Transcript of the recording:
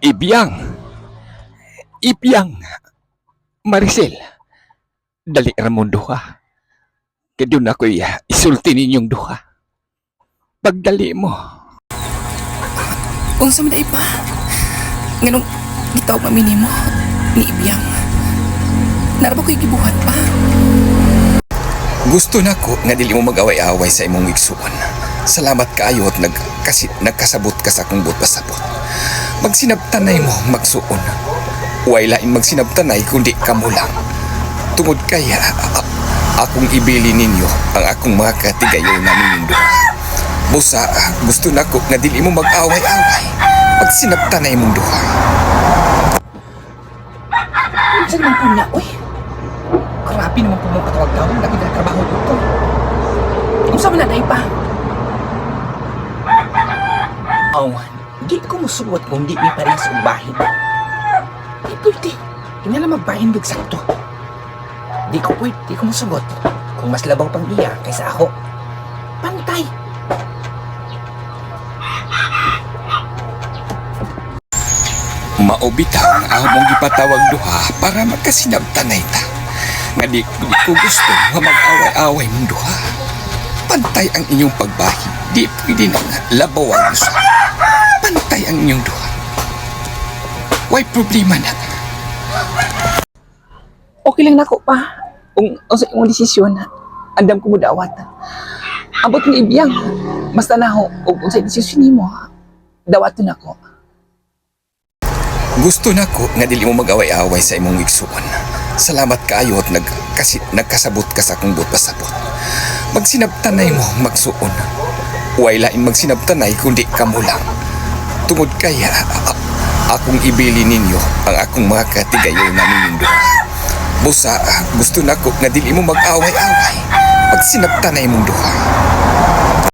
Ibiyang! Ibiyang! Maricel, dali ramon duha. Kadun ako'y isulti ninyong duha. Pagdali mo. Unsa man pa? Nganong gitawag mamini mo ni Ibiyang. Naraba ko'y gibuhat pa. Gusto na ko nga dili mo mag-away-away sa imong igsuon. Salamat kaayo at nagkasabot ka sa akong pasabot. Magsinabtanay mo magsuon. Way lain magsinabtanay kundi kamo lang. Tungod kaya akong ibili ninyo ang akong mga katigayon na nindo. Busa, gusto na ko nga dili mo mag-away-away. Magsinabtanay mong duha. Unsa man po na, oy? Grabe naman po mong katawag-tawag na pinatrabaho ko to. Unsa man na pa? Oh, di ko musuot kung di may parehas ang bahin. Di pwede. Hindi na magbahin big sakto. Di ko pwede, di ko musugot. Kung mas labaw pang iya kaysa ako. Pantay. Maobitang among ipatawag duha para magkasinabtanay ta. Nga di ko gusto nga mag-away-away mong duha. Pantay ang inyong pagbahi. Di pwede na nga labawan sa. Pantay ang inyong duha. Way problema na. Okay lang nako pa. Kung sa imong desisyon, andam ko mo dawat. Abot ni Ibiyang. Basta na ho, kung sa desisyon nimo, dawaton ako. Gusto na ko nga dili mo mag-away-away sa imong igsuon. Salamat kaayo at nagkasabot ka sa akong pasabot. Magsinabtanay mo magsuon. Way lain magsinabtanay kundi kamo lang. Tungod kaya akong ibili ninyo ang akong mga katigayon na nindo. Busa, gusto na ko nga dili mo mag-away-away. Magsinabtanay mong duha.